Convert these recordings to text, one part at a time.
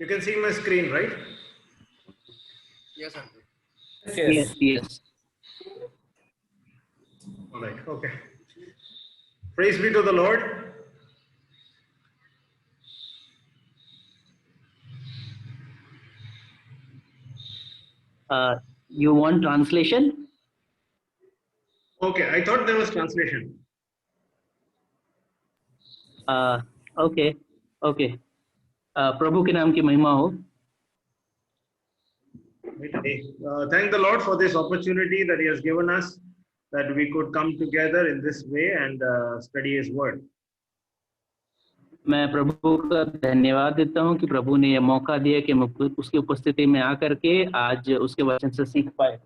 You can see my screen, right? Yes, sir. Yes, yes. All right. Okay. Praise be to the Lord. You want translation? Okay, I thought there was translation. Okay, okay. प्रभु के नाम की महिमा हो. Thank the Lord for this opportunity that He has given us, that we could come together in this way and study His Word. मैं प्रभु का धन्यवाद देता हूं कि प्रभु ने यह मौका दिया कि हम उसकी उपस्थिति में आकर के आज उसके वचन से सीख पाए.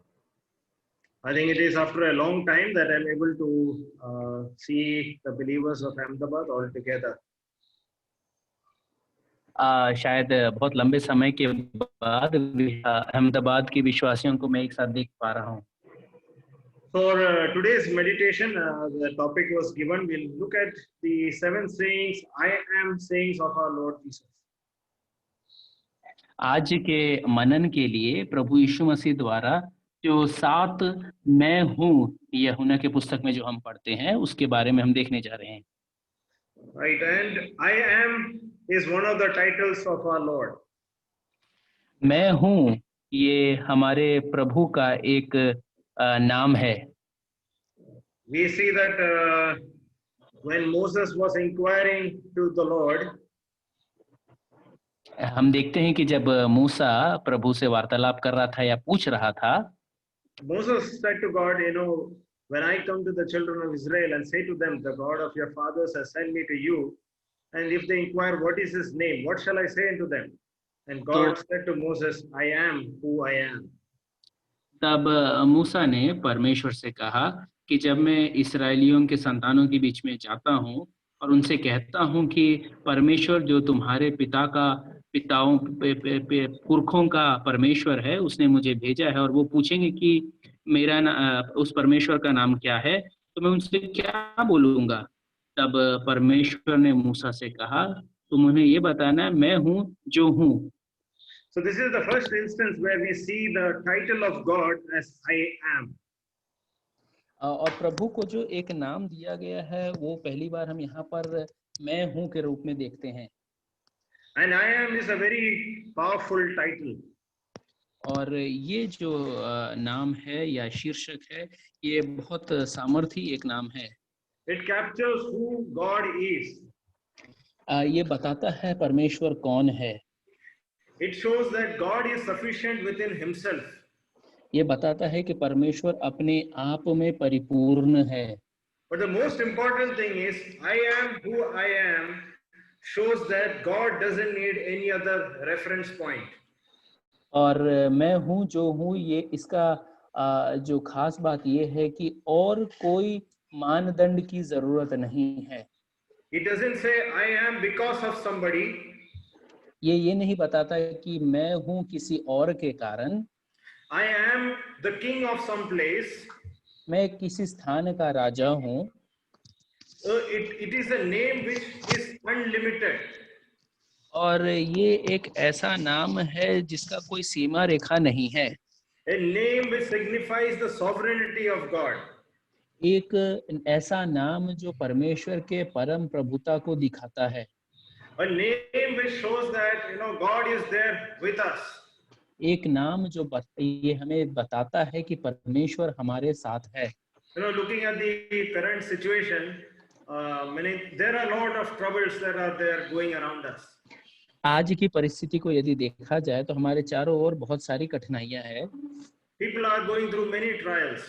I think it is after a long time that I'm able to see the believers of Ahmedabad all together. शायद बहुत लंबे समय के बाद अहमदाबाद के विश्वासियों को मैं एक साथ देख पा रहा हूँ. For today's meditation, the topic was given. We'll look at the 7 sayings, I am sayings of our Lord Jesus. आज के मनन के लिए प्रभु यीशु मसीह द्वारा जो 7 मैं हूँ यूहन्ना के पुस्तक में जो हम पढ़ते हैं उसके बारे में हम देखने जा रहे हैं. Right, and I am is one of the titles of our Lord. मैं हूँ ये हमारे प्रभु का एक नाम है. We see that when Moses was inquiring to the Lord, हम देखते हैं कि जब मूसा प्रभु से वार्तालाप कर रहा था या पूछ रहा था, Moses said to God, when I come to the children of Israel and say to them, the God of your fathers has sent me to you, and if they inquire what is his name, what shall I say unto them? And God said to Moses, I am who I am. तब मूसा ने परमेश्वर से कहा कि जब मैं इस्राएलियों के संतानों के बीच में जाता हूँ और उनसे कहता हूँ कि परमेश्वर जो तुम्हारे पिताओं पुरखों का परमेश्वर है उसने मुझे भेजा है, और वो पूछेंगे कि मेरा उस परमेश्वर का नाम क्या है, तो मैं उनसे क्या बोलूँगा. तब परमेश्वर ने मूसा से कहा, तुम उन्हें ये बताना मैं हूँ जो हूँ. So this is the first instance where we see the title of God as I am. और प्रभु को जो एक नाम दिया गया है वो पहली बार हम यहाँ पर मैं हूँ के रूप में देखते हैं. And I am is a very powerful title. और ये जो नाम है या शीर्षक है ये बहुत सामर्थी एक नाम है. It captures who God is. ये बताता है परमेश्वर कौन है. It shows that God is sufficient within himself. ये बताता है कि परमेश्वर अपने आप में परिपूर्ण है. But the most important thing is I am who I am shows that God doesn't need any other reference point. और मैं हूँ जो हूँ ये इसका जो खास बात ये है कि और कोई मानदंड की जरूरत नहीं है. It doesn't say I am because of somebody. ये नहीं बताता कि मैं हूँ किसी और के कारण. I am the king of some place. मैं किसी स्थान का राजा हूँ. It is a name which is unlimited. और ये एक ऐसा नाम है जिसका कोई सीमा रेखा नहीं है. A name which signifies the sovereignty of God. एक ऐसा नाम जो परमेश्वर के परम प्रभुता को दिखाता है. A name which shows that God is there with us. एक नाम जो ये हमें बताता है कि परमेश्वर हमारे साथ है. Looking at the current situation, there are a lot of troubles that are there going around us. आज की परिस्थिति को यदि देखा जाए तो हमारे चारों ओर बहुत सारी कठिनाइयां हैं. People are going through many trials.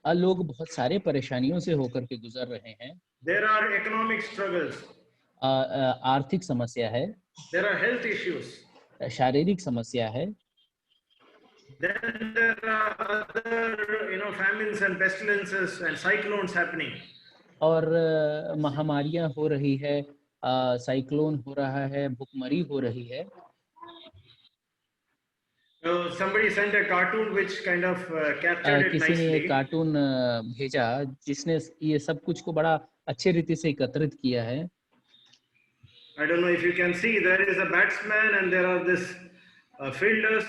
लोग बहुत सारे परेशानियों से होकर के गुजर रहे हैं. There are economic struggles. आर्थिक समस्या है. There are health issues. शारीरिक समस्या है. Then there are other famines and pestilences and cyclones happening. और महामारियां हो रही है, साइक्लोन हो रहा है, भूखमरी हो रही है. Somebody sent a cartoon which kind of captured it किसी ने nicely. कार्टून भेजा जिसने ये सब कुछ को बड़ा अच्छे रीति से एकत्रित किया है. I don't know if you can see, there is a batsman and there are this fielders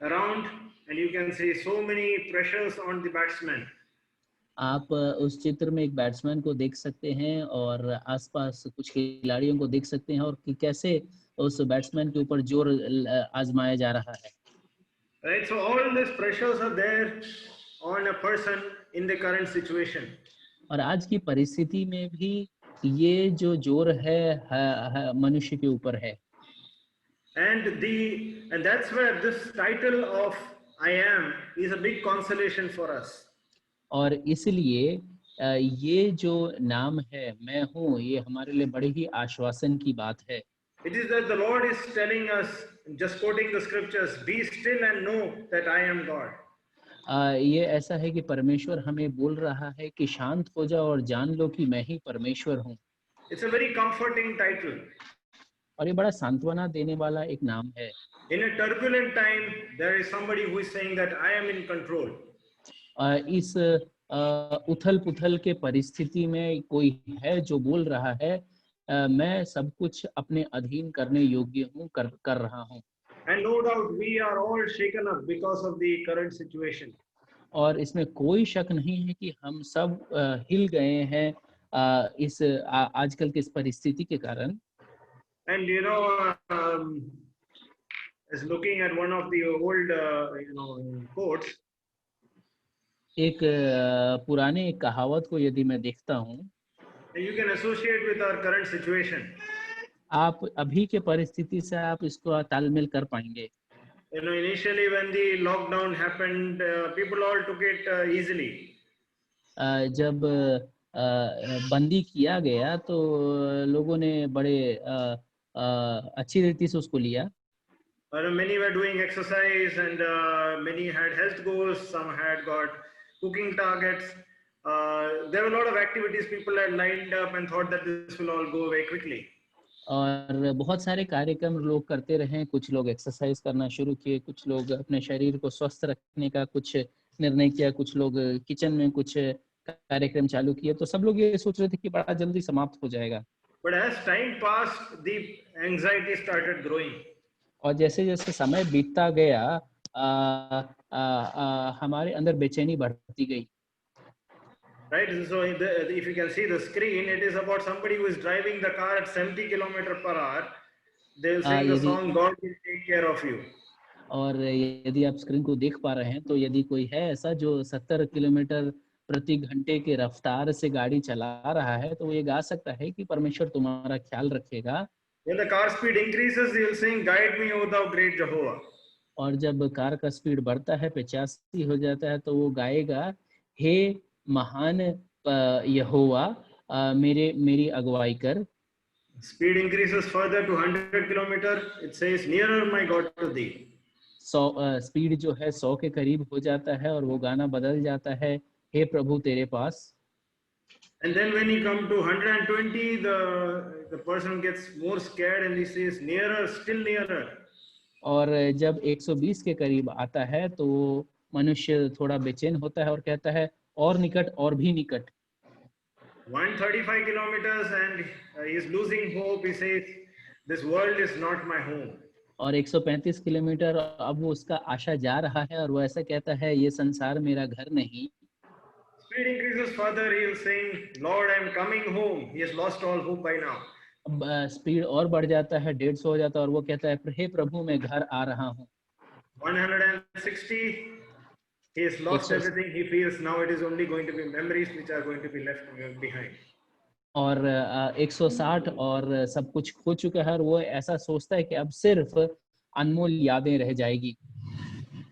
around, and you can see so many pressures on the batsman. आप उस चित्र में एक बैट्समैन को देख सकते हैं और आसपास कुछ खिलाड़ियों को देख सकते हैं और कि कैसे उस बैट्समैन के ऊपर जोर आजमाया जा रहा है। Right, so all these pressures are there on a person in the current situation. और आज की परिस्थिति में भी ये जो जोर है मनुष्य के ऊपर है। And that's where this title of I am is a big consolation for us. और इसलिए ये जो नाम है मैं हूँ, ये हमारे लिए बड़ी ही आश्वासन की बात है। It is that the Lord is telling us, just quoting the scriptures, be still and know that I am God. ये ऐसा है कि परमेश्वर हमें बोल रहा है कि शांत हो जाओ और जान लो कि मैं ही परमेश्वर हूँ। It's a very comforting title. और ये बड़ा सांत्वना देने वाला एक नाम है। In a turbulent time, there is somebody who is saying that I am in control. इस उथल पुथल के परिस्थिति में कोई है जो बोल रहा है मैं सब कुछ अपने अधीन करने योग्य हूँ, कर रहा हूँ। And no doubt we are all shaken up because of the current situation. और इसमें कोई शक नहीं है कि हम सब हिल गए हैं इस आजकल की इस परिस्थिति के कारण। And you know, as looking at one of the old quotes, एक पुराने एक कहावत को यदि मैं देखता हूँ, you can associate with our current situation. आप अभी के परिस्थिति से आप इसको तालमेल कर पाएंगे। You know, initially when the lockdown happened, people all took it easily. जब बंदी किया गया तो लोगों ने बड़े अच्छी रीति से उसको लिया। Many were doing exercise and many had health goals, some had got cooking targets. There were a lot of activities people had lined up and thought that this will all go away quickly. और बहुत सारे कार्यक्रम लोग करते रहे, कुछ लोग exercise करना शुरू किए, कुछ लोग अपने शरीर को स्वस्थ रखने का कुछ निर्णय किया, कुछ लोग किचन में कुछ कार्यक्रम चालू किए, तो सब लोग ये सोच रहे थे कि बड़ा जल्दी समाप्त हो जाएगा। But as time passed, the anxiety started growing. और जैसे जैसे समय बीतता गया हमारे अंदर बेचैनी बढ़ती गई। Right, so if you can see the screen, it is about somebody who is driving the car at 70 km/h. They'll sing the song God will take care of you. और यदि आप स्क्रीन को देख पा रहे हैं तो यदि कोई है ऐसा जो 70 किलोमीटर प्रति घंटे के रफ्तार से गाड़ी चला रहा है तो वो ये गा सकता है कि परमेश्वर तुम्हारा ख्याल रखेगा। When the car speed increases, he will sing, "Guide me, O thou great Jehovah." और जब कार का स्पीड बढ़ता है 85 हो जाता है तो वो गाएगा, हे महान यहोवा मेरी अगुवाई कर। Speed increases further to 100 km. It says, "Nearer, my God, to thee." Speed जो है 100 के करीब हो जाता है और वो गाना बदल जाता है, हे प्रभु तेरे पास। And then when he come to 120, the person gets more scared and he says, "Nearer, still nearer." और जब 120 के करीब आता है तो मनुष्य थोड़ा बेचैन होता है और कहता है और निकट और भी निकट। 135 kilometers and he is losing hope. He says, "This world is not my home." और 135 किलोमीटर अब वो उसका आशा जा रहा है और वो ऐसा कहता है ये संसार मेरा घर नहीं। Speed increases further. He is saying, "Lord, I am coming home." He has lost all hope by now. अब स्पीड और बढ़ जाता है, 150 हो जाता है और वो कहता है हे प्रभु मैं घर आ रहा हूँ। 160, he has lost everything. He feels now it is only going to be memories which are going to be left behind. और 160 और सब कुछ खो चुका है और वो ऐसा सोचता है कि अब सिर्फ अनमोल यादें रह जाएगी।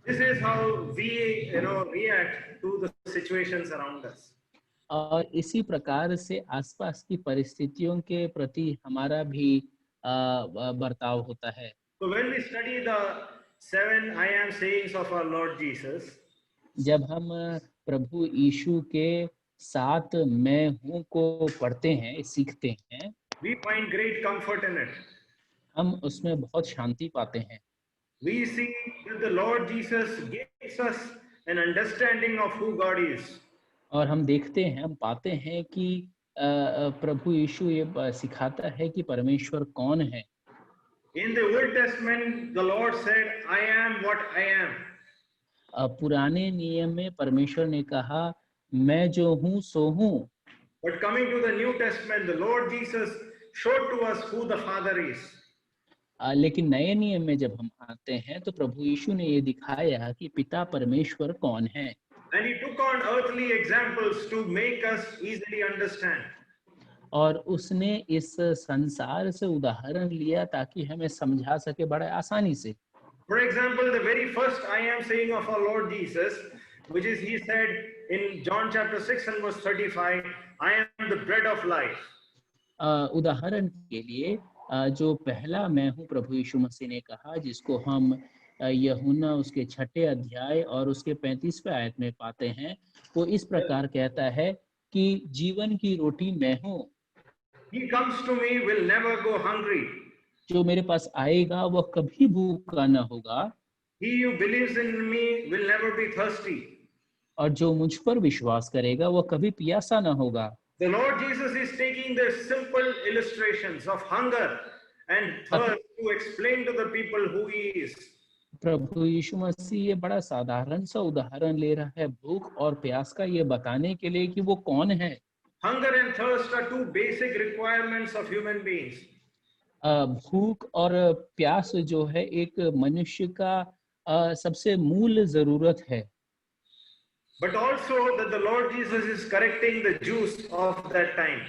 This is how we react to the situations around us. और इसी प्रकार से आसपास की परिस्थितियों के प्रति हमारा भी बर्ताव होता है। So when we study the 7 I am sayings of our Lord Jesus, जब हम प्रभु यीशु के 7 मैं हूँ को पढ़ते हैं, सीखते हैं, we find great comfort in it. हम उसमें बहुत शांति पाते हैं। We see that the Lord Jesus gives us an understanding of who God is. और हम देखते हैं, हम पाते हैं कि प्रभु यीशु ये सिखाता है कि परमेश्वर कौन है। In the Old Testament, the Lord said, I am what I am. पुराने नियम में परमेश्वर ने कहा मैं जो हूँ सो हूँ। But coming to the New Testament, the Lord Jesus showed to us who the Father is. लेकिन नए नियम में जब हम आते हैं तो प्रभु यीशु ने ये दिखाया कि पिता परमेश्वर कौन है। And he took on earthly examples to make us easily understand. और उसने इस संसार से उदाहरण लिया ताकि हमें समझा सके बड़े आसानी से। For example, the very first I am saying of our Lord Jesus, which is he said in John chapter 6 and verse 35, I am the bread of life. उदाहरण के लिए जो पहला मैं हूँ प्रभु यीशु मसीह ने कहा, जिसको हम यूहन्ना उसके 6 अध्याय और उसके 35वें आयत में पाते हैं, वो इस प्रकार कहता है कि जीवन की रोटी मैं हूँ। He comes to me will never go hungry. जो मेरे पास आएगा वह कभी भूखा न होगा। He who believes in me will never be thirsty. और जो मुझ पर विश्वास करेगा वह कभी प्यासा न होगा। The Lord Jesus is taking the simple illustrations of hunger and thirst to explain to the people who he is. प्रभु यीशु मसीह ये बड़ा साधारण सा उदाहरण ले रहा है भूख और प्यास का, ये बताने के लिए कि वो कौन है। Hunger and thirst are two basic requirements of human beings. भूख और प्यास जो है एक मनुष्य का सबसे मूल जरूरत है। But also that the Lord Jesus is correcting the Jews of that time.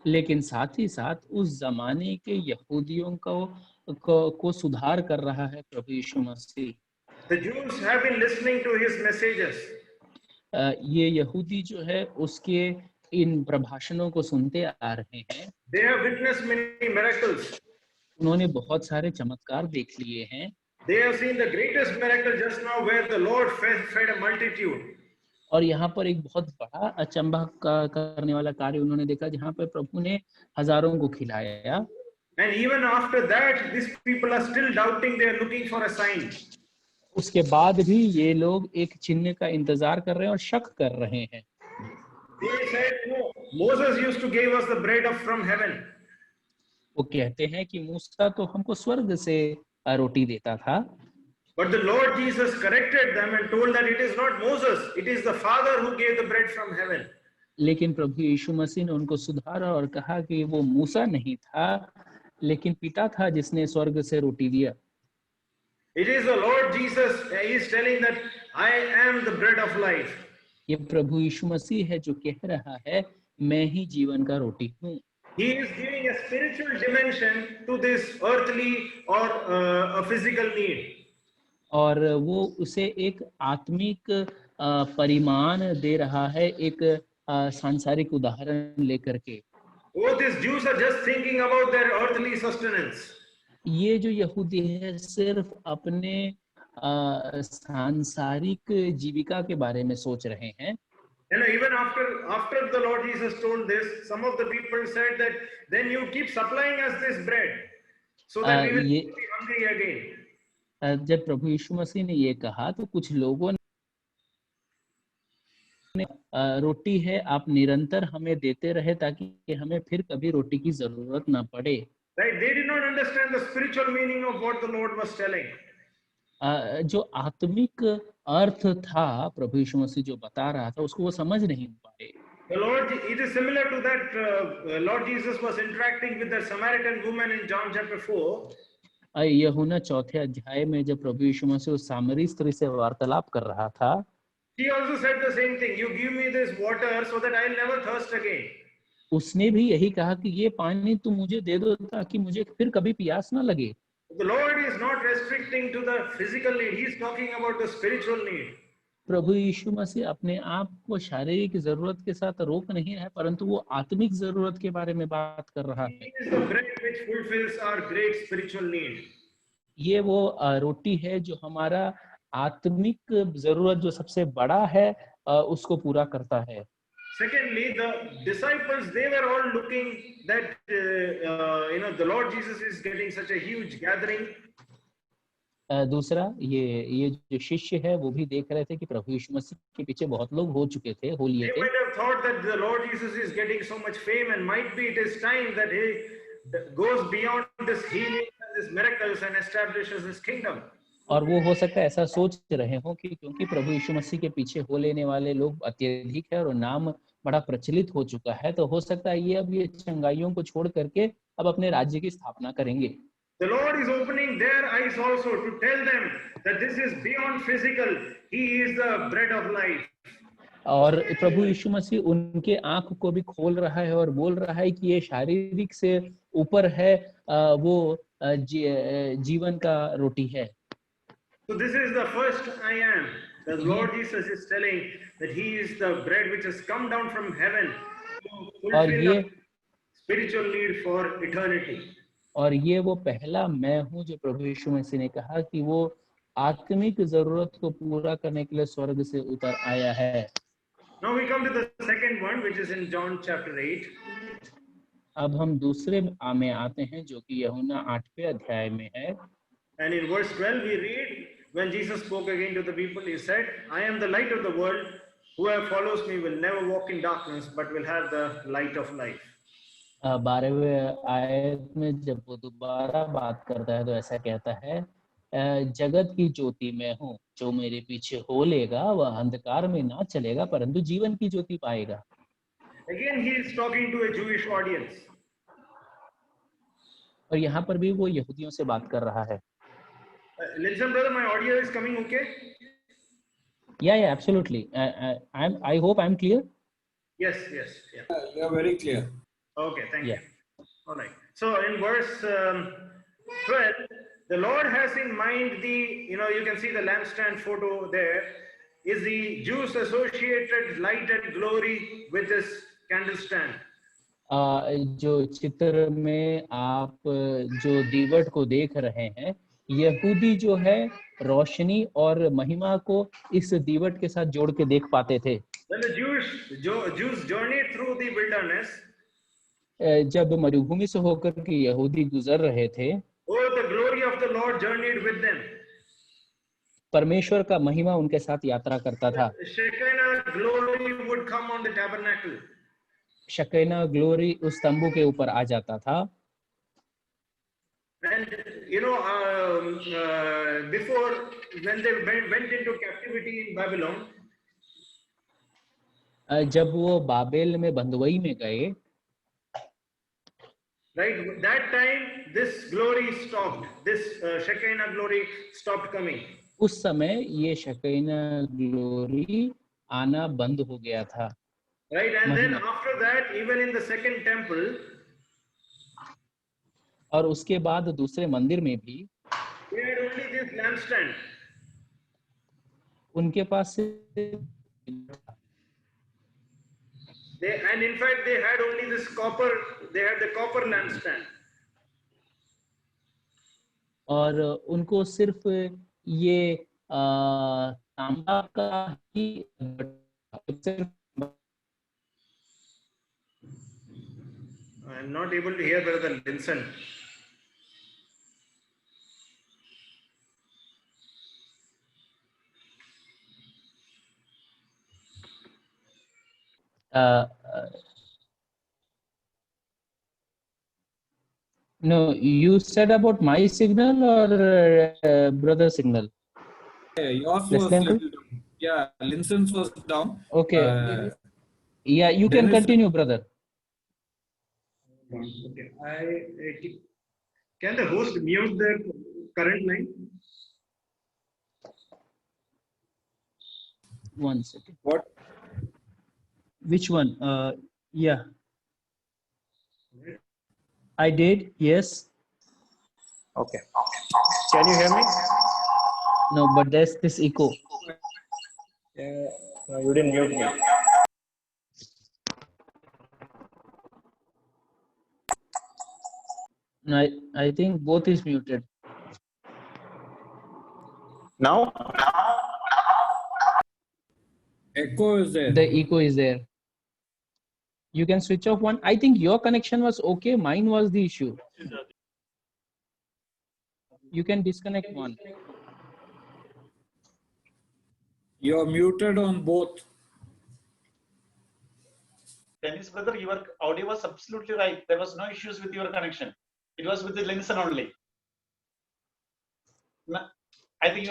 लेकिन साथ ही साथ उस जमाने के यहूदियों को सुधार कर रहा है प्रभु यीशु मसीह। The Jews have been listening to his messages. ये यहूदी जो है उसके इन प्रभाषणों को सुनते आ रहे हैं। They have witnessed many miracles. उन्होंने बहुत सारे चमत्कार देख लिए हैं। They have seen the greatest miracle just now where the Lord fed a multitude. और यहाँ पर एक बहुत बड़ा अचंभा करने वाला कार्य उन्होंने देखा जहाँ पर प्रभु ने हजारों को खिलाया। And even after that, these people are still doubting. They are looking for a sign. उसके बाद भी ये लोग एक चिन्ह का इंतजार कर रहे हैं और शक कर रहे हैं। They said, no, Moses used to give us the bread from heaven. वो कहते हैं कि मूसा तो हमको स्वर्ग से रोटी देता था। But the Lord Jesus corrected them and told that it is not Moses, it is the Father who gave the bread from heaven. लेकिन प्रभु यीशु मसीह ने उनको सुधारा और कहा कि वो मूसा नहीं था, लेकिन पिता था जिसने स्वर्ग से रोटी दिया। It is the Lord Jesus. He is telling that I am the bread of life. ये प्रभु यीशु मसीह है जो कह रहा है मैं ही जीवन का रोटी हूँ। He is giving a spiritual dimension to this earthly or a physical need. और वो उसे एक आत्मिक परिमाण दे रहा है, एक सांसारिक उदाहरण लेकर के। Oh, these Jews are just thinking about their earthly sustenance. ये जो यहूदी है सिर्फ अपने सांसारिक जीविका के बारे में सोच रहे हैं। You know, even after the Lord Jesus told this, some of the people said that then you keep supplying us this bread so that we will be hungry again. जब प्रभु यीशु मसीह ने ये कहा तो कुछ लोगों ने रोटी है आप निरंतर हमें देते रहे ताकि हमें फिर कभी रोटी की जरूरत ना पड़े। Right? They did not understand the spiritual meaning of what the Lord was telling. जो आत्मिक अर्थ था प्रभु यीशु मसीह जो बता रहा था उसको वो समझ नहीं पाए। The Lord, it is similar to that Lord Jesus was interacting with the Samaritan woman in John chapter 4. यूहन्ना 4 अध्याय में जब प्रभु यीशु मसीह उस सामरी स्त्री से वार्तालाप कर रहा था, He also said the same thing. You give me this water so that I will never thirst again. उसने भी यही कहा कि ये पानी तुम मुझे दे दो ताकि मुझे फिर कभी प्यास ना लगे। The Lord is not restricting to the physical need. He is talking about the spiritual need. प्रभु यीशु मसीह अपने आप को शारीरिक जरूरत के साथ रोक नहीं रहा है, परंतु वो आत्मिक जरूरत के बारे में बात कर रहा है। He is the bread which fulfills our great spiritual need. ये वो रोटी है जो हमारा आत्मिक जरूरत जो सबसे बड़ा है उसको पूरा करता है। Secondly, the disciples, they were all looking that the Lord Jesus is getting such a huge gathering. दूसरा ये जो शिष्य है वो भी देख रहे थे कि प्रभु यीशु मसीह के पीछे बहुत लोग हो चुके थे, हो लिए They थे। might have thought that the Lord Jesus is getting so much fame, and might be it is time that he goes beyond this healing and this miracles and establishes his kingdom. और वो हो सकता है ऐसा सोच रहे हो कि क्योंकि प्रभु यीशु मसीह के पीछे हो लेने वाले लोग अत्यधिक है और नाम बड़ा प्रचलित हो चुका है, तो हो सकता है ये अब ये चंगाइयों को छोड़ करके अब अपने राज्य की स्थापना करेंगे। The Lord is opening their eyes also to tell them that this is beyond physical. He is the bread of life. और प्रभु यीशु मसीह उनके आंख को भी खोल रहा है और बोल रहा है कि ये शारीरिक से ऊपर है, वो जीवन का रोटी है। So this is the first I am. The Lord Jesus is telling that he is the bread which has come down from heaven to और fulfill ये the spiritual need for eternity. और ये वो पहला मैं हूँ जो प्रभु यीशु मसीह ने कहा कि वो आत्मिक जरूरत को पूरा करने के लिए स्वर्ग से उतर आया है। Now we come to the second one, which is in John chapter 8. अब हम दूसरे में आते हैं जो कि यूहन्ना 8वें अध्याय में है। And in verse 12 we read, when Jesus spoke again to the people, he said, I am the light of the world. Whoever follows me will never walk in darkness, but will have the light of life. 12वें आयत में जब वो दोबारा बात करता है तो ऐसा कहता है, जगत की ज्योति मैं हूँ, जो मेरे पीछे हो लेगा वह अंधकार में ना चलेगा परंतु जीवन की ज्योति पाएगा। Again he is talking to a Jewish audience. और यहाँ पर भी वो यहूदियों से बात कर रहा है। Listen brother, my audio is coming okay? Yeah, absolutely. I hope I'm clear. Yes, yeah. You are very clear. Okay, thank Yeah. you. All right. So in verse 12, the Lord has in mind you can see the lampstand photo there, is the Jews associated light and glory with this candle stand. जो चित्र में आप जो दीवट को देख रहे हैं, यहूदी जो है रोशनी और महिमा को इस दीवट के साथ जोड़ के देख पाते थे। When the Jews journeyed through the wilderness, जब मरुभूमि से होकर के यहूदी गुजर रहे थे, the glory of the Lord journeyed with them. परमेश्वर का महिमा उनके साथ यात्रा करता था। Shekinah glory would come on the tabernacle. Shakina glory उस तंबू के ऊपर आ जाता था। And before, when they went into captivity in Babylon, जब वो बाबेल में बंधुआई में गए, right, that time this glory stopped. This Shekinah glory stopped coming. उस समय ये शकीना ग्लोरी आना बंद हो गया था। Right, and then after that, even in the second temple, और उसके बाद दूसरे मंदिर में भी they had only this lampstand. उनके पास And in fact, they had only this copper. They had the copper lampstand. और उनको सिर्फ ये तांबा का ही I'm not able to hear Brother Linson. No, you said about my signal or brother signal? Yeah, yours was Leslie uncle? little down. Yeah, Linson's was down. Okay. Yeah, you can there is- continue, brother. Okay. Can the host mute the current line? One second. What? Which one? Yeah. I did, yes. Okay. Can you hear me? No, but there's this echo. Yeah. No, you didn't mute me. No, I think both is muted. Now? Echo is there. The echo is there. You can switch off one. I think your connection was okay. Mine was the issue. You can disconnect one. You're muted on both. Dennis brother, your audio was absolutely right. There was no issues with your connection. It was with the Linson only. I think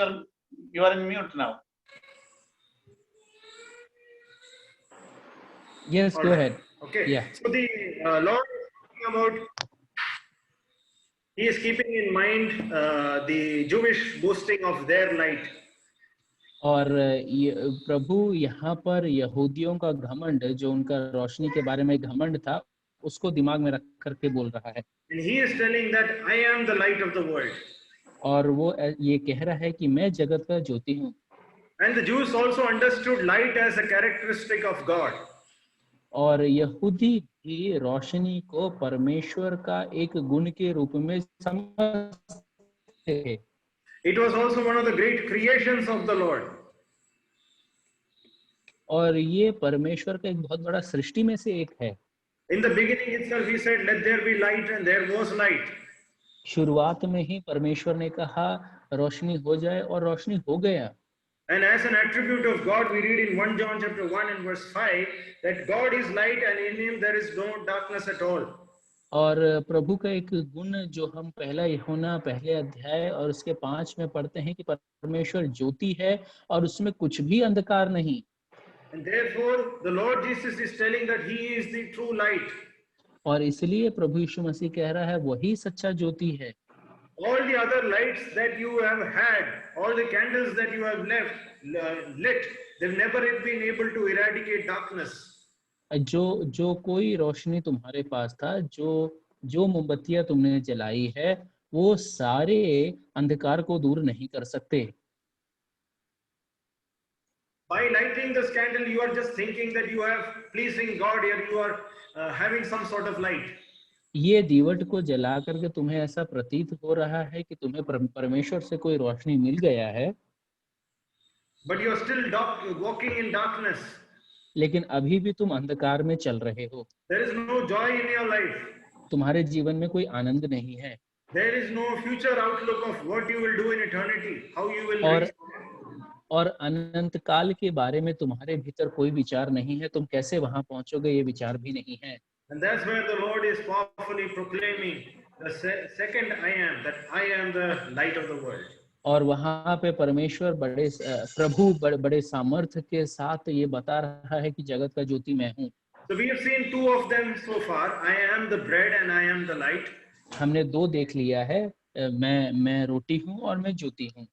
you are in mute now. Yes, All go right. ahead. Okay. Yeah. So the Lord is talking about, he is keeping in mind the Jewish boasting of their light. और प्रभु यहाँ पर यहूदियों का घमंड, जो उनका रोशनी के बारे में घमंड था, उसको दिमाग में रख करके बोल रहा है. And he is telling that I am the light of the world. और वो ये कह रहा है कि मैं जगत का ज्योति हूँ. And the Jews also understood light as a characteristic of God. और यहूदी भी रोशनी को परमेश्वर का एक गुण के रूप में समझते हैं. It was also one of the great creations of the Lord. और ये परमेश्वर का एक बहुत बड़ा सृष्टि में से एक है. In the beginning itself, he said, "Let there be light," and there was light. शुरुआत में ही परमेश्वर ने कहा रोशनी हो जाए, और रोशनी हो गया. And as an attribute of God, we read in 1 John chapter 1 and verse 5 that God is light and in him there is no darkness at all. और प्रभु का एक गुण जो हम पहला यूहन्ना पहले अध्याय और उसके 5 में पढ़ते हैं कि परमेश्वर ज्योति है और उसमें कुछ भी अंधकार नहीं. And therefore, the Lord Jesus is telling that he is the true light. और इसलिए प्रभु यीशु मसीह कह रहा है वही सच्चा ज्योति है. All the other lights that you have had, all the candles that you have lit, they've never been able to eradicate darkness. जो कोई रोशनी तुम्हारे पास था, जो मोमबत्तियां तुमने जलाई है, वो सारे अंधकार को दूर नहीं कर सकते. By lighting this candle, you are just thinking that you are pleasing God, or you are having some sort of light. ये दीवट को जला करके तुम्हें ऐसा प्रतीत हो रहा है कि तुम्हें परमेश्वर से कोई रोशनी मिल गया है. But you are still walking in darkness. लेकिन अभी भी तुम अंधकार में चल रहे हो. There is no joy in your life. तुम्हारे जीवन में कोई आनंद नहीं है. There is no future outlook of what you will do in eternity, how you will reach. और अनंत काल के बारे में तुम्हारे भीतर कोई विचार नहीं है. तुम कैसे वहां पहुंचोगे, ये विचार भी नहीं है. And that's where the Lord is powerfully proclaiming the second I am, that I am the light of the world. और वहां पे परमेश्वर प्रभु बड़े सामर्थ्य के साथ ये बता रहा है कि जगत का ज्योति मैं हूँ. So we have seen two of them so far. I am the bread and I am the light. हमने दो देख लिया है, मैं रोटी हूँ और मैं ज्योति हूँ.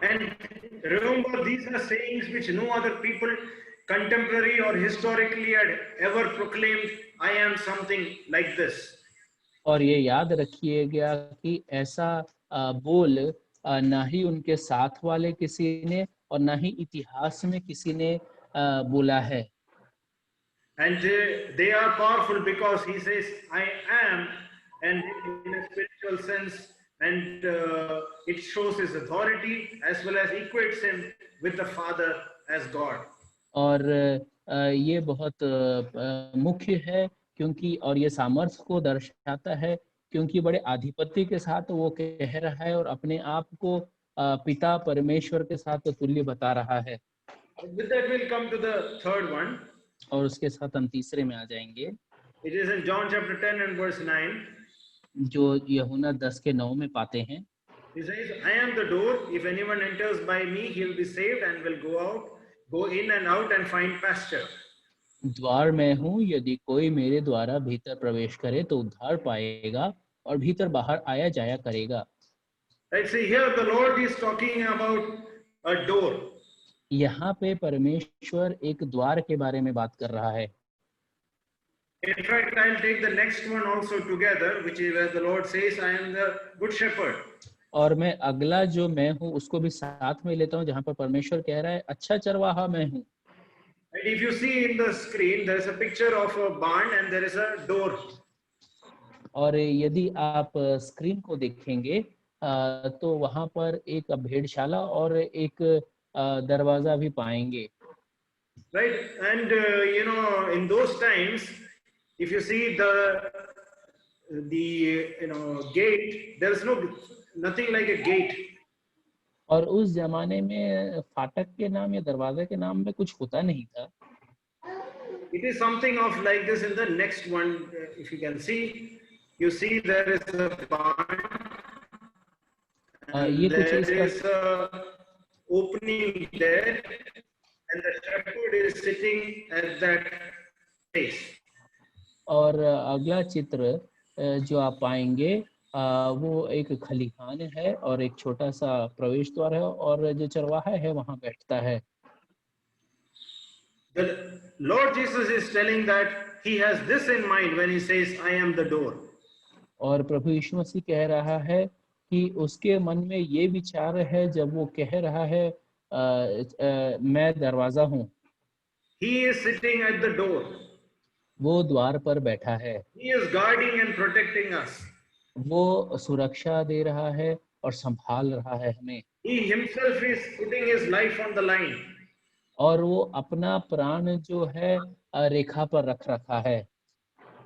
And remember, these are sayings which no other people, contemporary or historically, had ever proclaimed. I am something like this. और ये याद रखिएगा कि ऐसा बोल ना ही उनके साथ वाले किसी ने और ना ही इतिहास में किसी ने बोला है. And they are powerful because he says, I am, and in a spiritual sense, and it shows his authority as well as equates him with the Father as God. और ये बहुत मुख्य है, क्योंकि और ये सामर्थ्य को दर्शाता है, क्योंकि बड़े आधिपत्य के साथ वो कह रहा है और अपने आप को पिता परमेश्वर के साथ तुल्य बता रहा है. With that we'll come to the third one. और उसके साथ हम तीसरे में आ जाएंगे. It is in John chapter 10 and verse 9. जो यूहन्ना 10:9 में पाते हैं. He says, I am the door. If anyone enters by me, he will be saved and will go in and out and find pasture. द्वार मैं हूँ, यदि कोई मेरे द्वारा भीतर प्रवेश करे तो उद्धार पाएगा और भीतर बाहर आया जाया करेगा. Right, see here the Lord is talking about a door. यहाँ पे परमेश्वर एक द्वार के बारे में बात कर रहा है. In fact, I'll take the next one also together, which is where the Lord says, I am the good shepherd. और मैं अगला जो मैं हूँ उसको भी साथ में लेता हूँ, जहाँ पर परमेश्वर कह रहा है अच्छा चरवाहा मैं हूँ. And if you see in the screen, there is a picture of a barn and there is a door. और यदि आप स्क्रीन को देखेंगे तो वहाँ पर एक भेड़शाला और एक दरवाजा भी पाएंगे. Right, and you know, in those times, if you see the gate, there is nothing like a gate. और उस जमाने में फाटक के नाम या दरवाजे के नाम में कुछ होता नहीं था। It is something of like this in the next one. If you can see, you see there is a barn ये and कुछ there इसका is a opening there, and the shepherd is sitting at that place. और अगला चित्र जो आप पाएंगे वो एक खलिहान है और एक छोटा सा प्रवेश द्वार है और जो चरवाहा है वहां बैठता है। The Lord Jesus is telling that he has this in mind when he says, I am the door. और प्रभु यीशु मसीह कह रहा है कि उसके मन में ये विचार है जब वो कह रहा है मैं दरवाजा हूँ। He is sitting at the door. वो द्वार पर बैठा है। He is guarding and protecting us. वो सुरक्षा दे रहा है और संभाल रहा है हमें। He himself is putting his life on the line. और वो अपना प्राण जो है रेखा पर रख रखा है।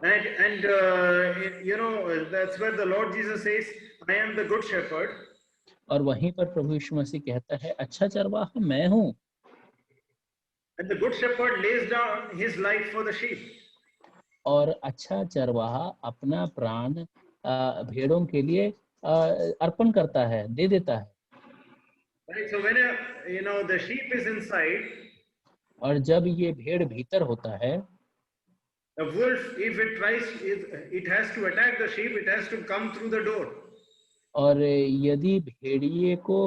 And you know, that's where the Lord Jesus says, I am the good shepherd. और वहीं पर प्रभु यीशु मसीह कहता है अच्छा चरवाहा मैं हूँ। And the good shepherd lays down his life for the sheep. और अच्छा चरवाहा अपना प्राण भेड़ों के लिए अर्पण करता है, दे देता है। Right? So when you know the sheep is inside, और जब ये भेड़ भीतर होता है, the wolf, if it tries, it has to attack the sheep. It has to come through the door. और यदि भेड़िए को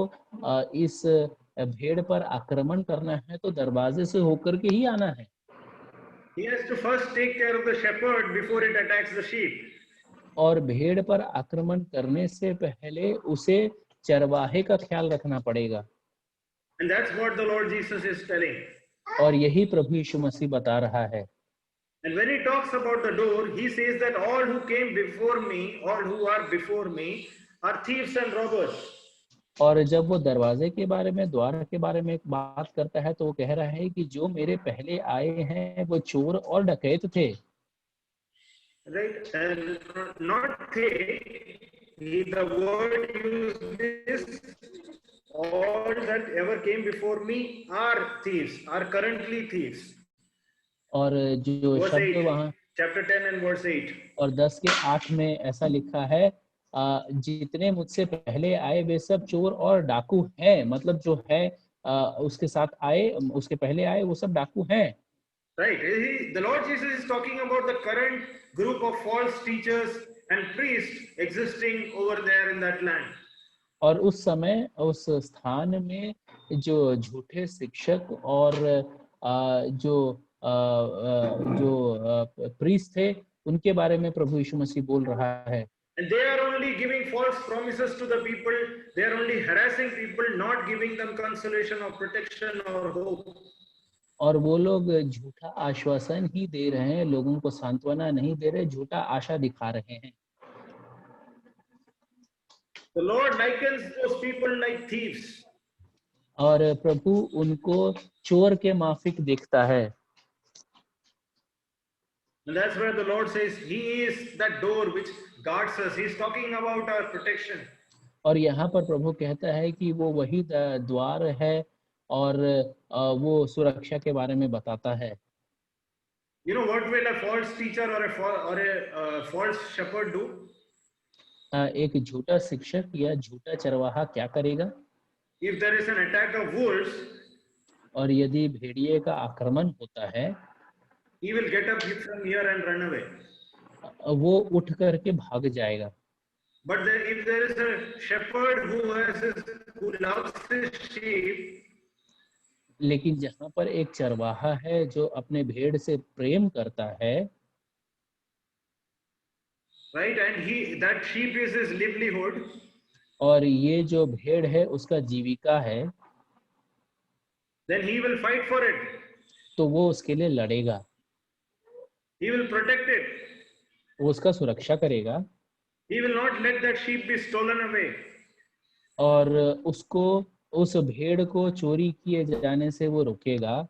इस भेड़ पर आक्रमण करना है तो दरवाजे से होकर के ही आना है। He has to first take care of the shepherd before it attacks the sheep. और भेड़ पर आक्रमण करने से पहले उसे चरवाहे का ख्याल रखना पड़ेगा। And that's what the Lord Jesus is telling. और यही प्रभु यीशु मसीह बता रहा है। And when he talks about the door, he says that all who came before me, all who are before me, are thieves and robbers. और जब वो दरवाजे के बारे में, द्वार के बारे में एक बात करता है तो वो कह रहा है कि जो मेरे पहले आए हैं वो चोर और डकैत थे। Right? And not they, the word used is all that ever came before me are thieves, are currently thieves. और जो Verse शब्द 8, वहाँ chapter 10 and verse 8. और 10 के 8 में ऐसा लिखा है जितने मुझसे पहले आए वे सब चोर और डाकू हैं। मतलब जो है उसके साथ आए, उसके पहले आए वो सब डाकू हैं। Right. The Lord Jesus is talking about the current group of false teachers and priests existing over there in that land. और उस समय उस स्थान में जो झूठे शिक्षक और जो प्रीस्ट थे उनके बारे में प्रभु यीशु मसीह बोल रहा है। And they are only giving false promises to the people. They are only harassing people, not giving them consolation or protection or hope. और वो लोग झूठा आश्वासन ही दे रहे हैं, लोगों को सांत्वना नहीं दे रहे, झूठा आशा दिखा रहे हैं। The Lord likens those people like thieves. और प्रभु उनको चोर के माफिक देखता है। And that's where the Lord says he is that door which guards us. He's talking about our protection. और यहाँ पर प्रभु कहता है कि वो वही द्वार है और वो सुरक्षा के बारे में बताता है। You know what will a false teacher or a false shepherd do? एक झूठा शिक्षक या झूठा चरवाहा क्या करेगा? If there is an attack of wolves, और यदि भेड़िए का आक्रमण होता है, he will get up from here and run away. वो उठ करके भाग जाएगा। But if there is a shepherd who loves his sheep, लेकिन जहाँ पर एक चरवाहा है जो अपने भेड़ से प्रेम करता है, right, and that sheep is his livelihood, और ये जो भेड़ है उसका जीविका है, then he will fight for it. तो वो उसके लिए लड़ेगा, He will protect it. वो उसका सुरक्षा करेगा, He will not let that sheep be stolen away. और उसको, उस भेड़ को चोरी किए जाने से वो रोकेगा।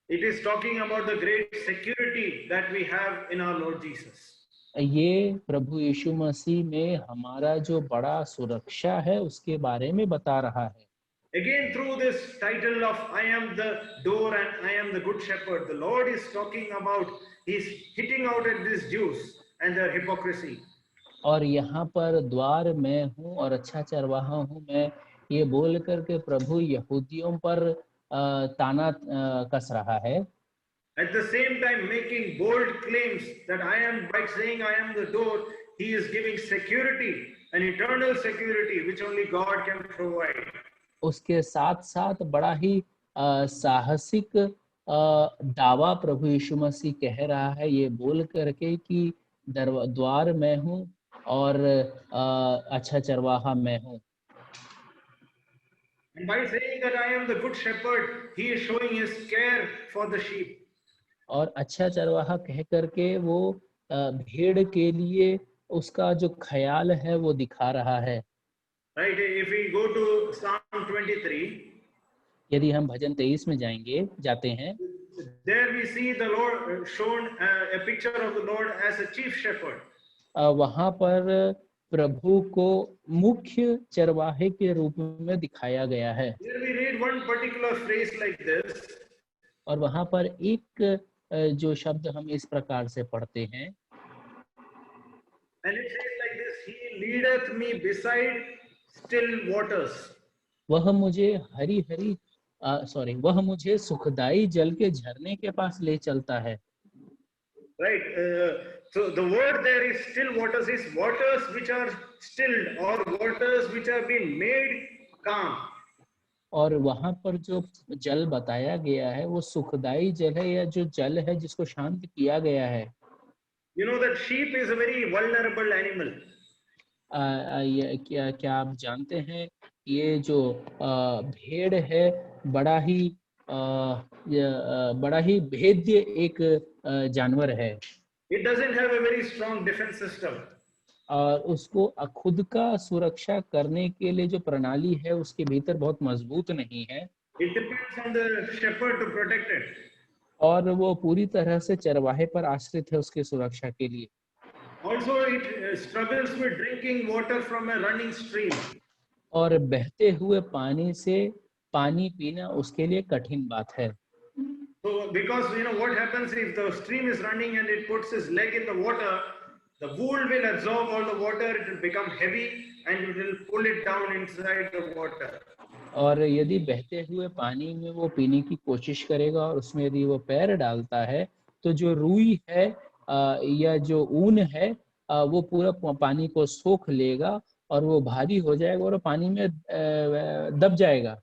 It is talking about the great security that we have in our Lord Jesus. ये प्रभु यीशु मसीह में हमारा जो बड़ा सुरक्षा है उसके बारे में बता रहा है। Again, through this title of I am the door and I am the good shepherd, the Lord is talking about, he's hitting out at these Jews and their hypocrisy. और यहाँ पर द्वार मैं हूँ और अच्छा चरवाहा हूँ मैं, ये बोल करके प्रभु यहूदियों पर ताना कस रहा है। At the same time, making bold claims that I am, by saying I am the door, he is giving security, an eternal security, which only God can provide. उसके साथ साथ बड़ा ही साहसिक दावा प्रभु यीशु मसीह कह रहा है, ये बोल करके कि द्वार मैं हूँ और अच्छा चरवाहा मैं हूँ। And by saying that I am the good shepherd, he is showing his care for the sheep. और अच्छा चरवाहा कह करके वो भेड़ के लिए उसका जो ख्याल है वो दिखा रहा है। Right? If we go to Psalm 23, यदि हम भजन 23 में जाते हैं, there we see the Lord shown a picture of the Lord as a chief shepherd. वहां पर प्रभु को मुख्य चरवाहे के रूप में दिखाया गया है। Here we read one particular phrase like this. और वहां पर एक जो शब्द हम इस प्रकार से पढ़ते हैं, And it says like this, he leadeth me beside still waters. वह मुझे वह मुझे सुखदाई जल के झरने के पास ले चलता है। Right. So the word there is still waters, is waters which are stilled or waters which have been made calm. और वहां पर जो जल बताया गया है वो सुखदाई जल है, या जो जल है जिसको शांत किया गया है। You know that sheep is a very vulnerable animal. क्या आप जानते हैं ये जो भेड़ है बड़ा ही भेद्य एक जानवर है। It doesn't have a very strong defense system. और उसको खुद का सुरक्षा करने के लिए जो प्रणाली है उसके भीतर बहुत मजबूत नहीं है। It depends on the shepherd to protect it. और वो पूरी तरह से चरवाहे पर आश्रित है उसकी सुरक्षा के लिए। Also, it struggles with drinking water from a running stream. और बहते हुए पानी से पानी पीना उसके लिए कठिन बात है। So, because you know what happens if the stream is running and it puts its leg in the water, the wool will absorb all the water, it will become heavy and it will pull it down inside the water. और यदि बहते हुए पानी में वो पीने की कोशिश करेगा और उसमें यदि वो पैर डालता है तो जो रुई है या जो ऊन है वो पूरा पानी को सोख लेगा और वो भारी हो जाएगा और पानी में दब जाएगा।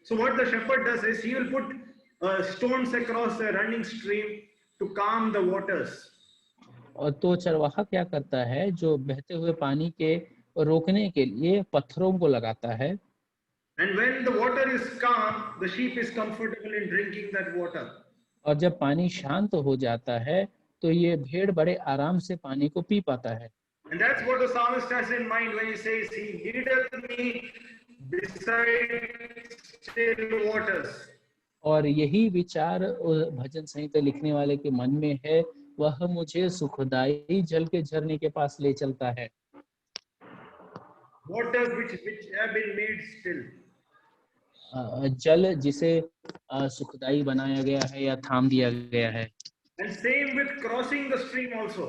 So what the shepherd does is he will put stones across the running stream to calm the waters. और तो चरवाहा क्या करता है, जो बहते हुए पानी के रोकने के लिए पत्थरों को लगाता है। And when the water is calm, the sheep is comfortable in drinking that water. और जब पानी शांत हो जाता है तो ये भेड़ बड़े आराम से पानी को पी पाता है। And that's what the psalmist has in mind when he says, he leadeth me beside still waters. और यही विचार भजन संहिता लिखने वाले के मन में है, वह मुझे सुखदाई जल के झरने के पास ले चलता है। Waters which have been made still. जल जिसे सुखदाई बनाया गया है या थाम दिया गया है। And same with crossing the stream also.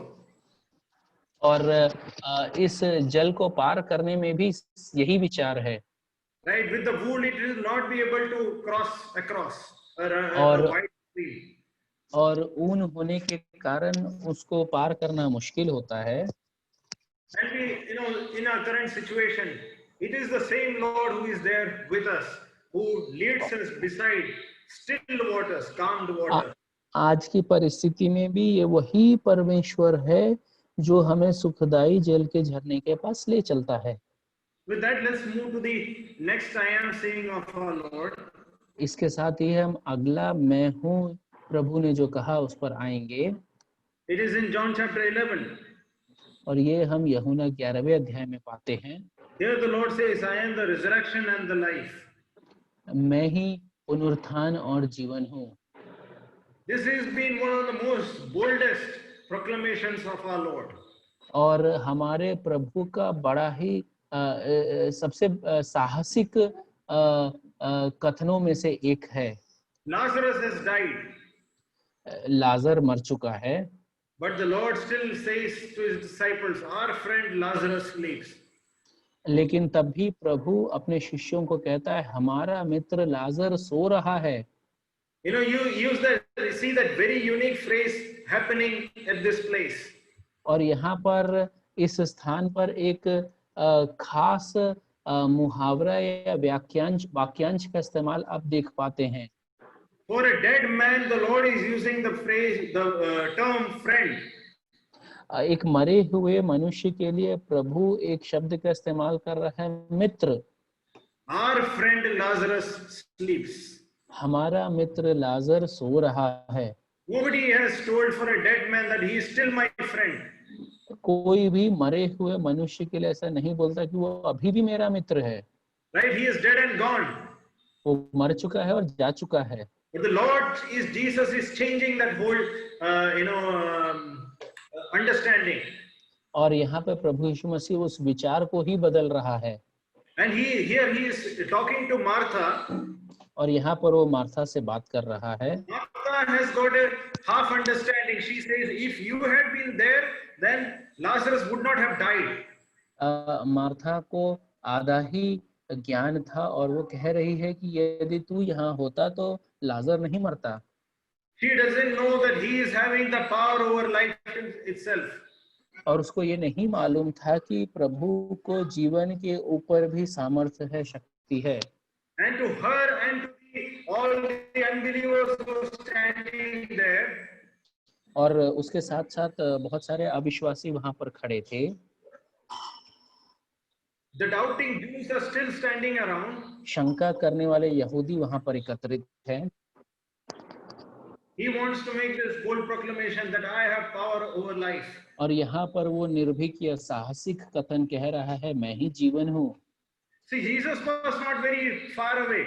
और इस जल को पार करने में भी यही विचार है। Right, with the wool it will not be able to cross across और a wide stream. और ऊन होने के कारण उसको पार करना मुश्किल होता है। And we, you know, in our current situation, it is the same Lord who is there with us, who leads us beside still waters, calmed waters. आज की परिस्थिति में भी ये वही परमेश्वर है जो हमें सुखदाई जल के झरने के पास ले चलता है। With that, let's move to the next I am saying of our Lord. इसके साथ ही हम अगला मैं हूँ प्रभु ने जो कहा उस पर आएंगे। It is in John chapter 11. और ये हम यूहन्ना 11वें अध्याय में पाते हैं। Here the Lord says, I am the resurrection and the life. मैं ही पुनरुत्थान और जीवन हूँ। This has been one of the most boldest proclamations of our Lord. और हमारे प्रभु का बड़ा ही सबसे साहसिक कथनों में से एक है। Lazarus has died, लाजर मर चुका है, but the Lord still says to his disciples, our friend Lazarus sleeps. लेकिन तब भी प्रभु अपने शिष्यों को कहता है हमारा मित्र लाजर सो रहा है। You know, you see that very unique phrase happening at this place. और यहाँ पर इस स्थान पर एक खास मुहावरा या वाक्यांश का इस्तेमाल आप देख पाते हैं। For a dead man, the Lord is using the term friend. एक मरे हुए मनुष्य के लिए प्रभु एक शब्द का इस्तेमाल कर रहा है, मित्र। Our friend Lazarus sleeps. हमारा मित्र लाजर सो रहा है। Nobody has told for a dead man that he is still my friend. कोई भी मरे हुए मनुष्य के लिए ऐसा नहीं बोलता कि वो अभी भी मेरा मित्र है। Right? He is dead and gone. वो मर चुका है और जा चुका है। But the Lord Jesus is changing that whole, understanding. और यहाँ पे प्रभु यीशु मसीह उस विचार को ही बदल रहा है। And here he is talking to Martha. और यहाँ पर वो मार्था से बात कर रहा है। Martha has got a half understanding. She says, if you had been there, then Lazarus would not have died. Martha को आधा ही ज्ञान था और वो कह रही है कि यदि तू यहाँ होता तो लाजर नहीं मरता। She doesn't know that he is having the power over life itself. और उसको ये नहीं मालूम था कि प्रभु को जीवन के ऊपर भी सामर्थ्य है, शक्ति है। And to her and to all the unbelievers who were standing there, और उसके साथ साथ बहुत सारे अविश्वासी वहां पर खड़े थे। the doubting Jews are still standing around. शंका करने वाले यहूदी वहां पर एकत्रित हैं। He wants to make this bold proclamation that I have power over life. और यहाँ पर वो निर्भीक या साहसिक कथन कह रहा है, मैं ही जीवन हूँ। See, Jesus was not very far away.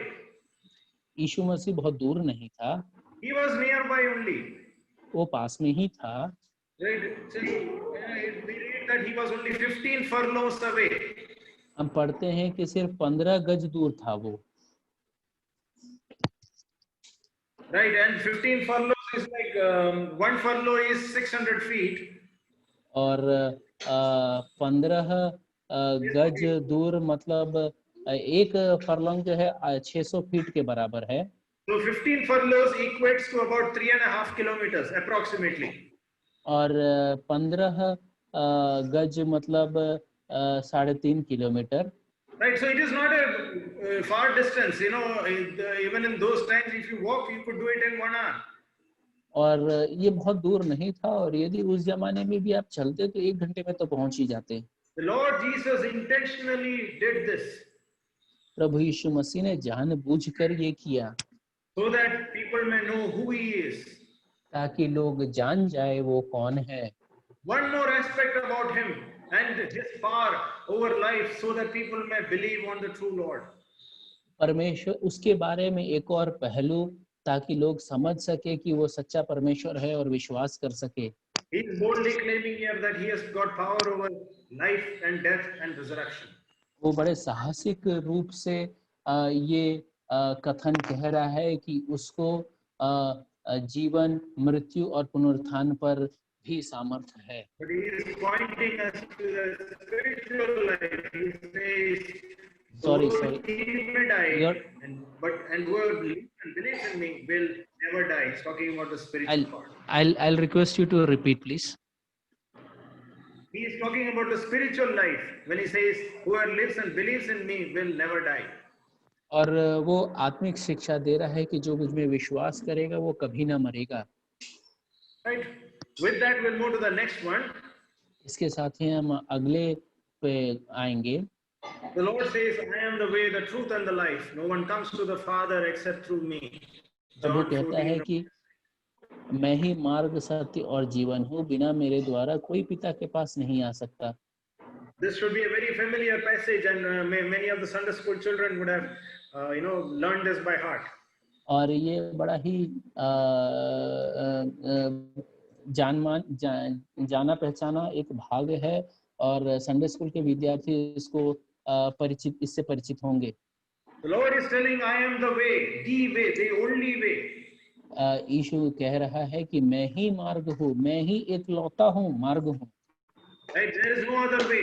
यीशु मसीह बहुत दूर नहीं था, He was nearby only. वो पास में ही था। Right? See, we read that he was only 15 furlongs away. हम पढ़ते हैं कि सिर्फ 15 गज दूर था वो। Right, and 15 furlongs is like one furlough is 600 feet. और 15 गज दूर मतलब एक फरलंग जो है 600 फीट के बराबर है। So 15 furlongs equates to about 3.5 kilometers approximately. और 15 गज मतलब 3.5 kilometre. Right, so it is not a far distance, you know, even in those times if you walk you could do it in 1 hour. और ये बहुत दूर नहीं था, और यदि उस जमाने में भी आप चलते तो 1 घंटे में तो पहुंच ही जाते। The Lord Jesus intentionally did this प्रभु यीशु मसीह ने जानबूझकर ये किया so that people may know who he is. ताकि लोग जान जाए वो कौन है। One more aspect about him and his power over life so that people may believe on the true Lord. परमेश्वर, उसके बारे में एक और पहलू, ताकि लोग समझ सके कि वो सच्चा परमेश्वर है और विश्वास कर सके। He is boldly claiming here that he has got power over life and death and resurrection. वो बड़े साहसिक रूप से ये कथन कह रहा है कि उसको जीवन, मृत्यु और पुनरुत्थान पर भी सामर्थ्य है। But he is pointing us to the spiritual life. He says, Sorry. He may die, and whoever believes in me will never die. He's talking about the spiritual part. I'll request you to repeat, please. He is talking about the spiritual life when he says, whoever lives and believes in me will never die. और वो आत्मिक शिक्षा दे रहा है कि जो मुझ में विश्वास करेगा वो कभी ना मरेगा। Right. With that, we'll move to the next one. इसके साथ ही हम अगले पे आएंगे। The Lord says, I am the way, the truth and the life. No one comes to the Father except through me. वो कहता है कि मैं ही मार्ग, सत्य और जीवन हूँ, बिना मेरे द्वारा कोई पिता के पास नहीं आ सकता। This should be a very familiar passage, and many of the Sunday school children would have, learned this by heart. और ये बड़ा ही जाना पहचाना एक भाग है, और संडे स्कूल के विद्यार्थी इससे परिचित होंगे। The Lord is telling, I am the way, the only way. यीशु कह रहा है कि मैं ही मार्ग हूँ, मैं ही एकलौता हूँ मार्ग हूँ, Right? There is no other way.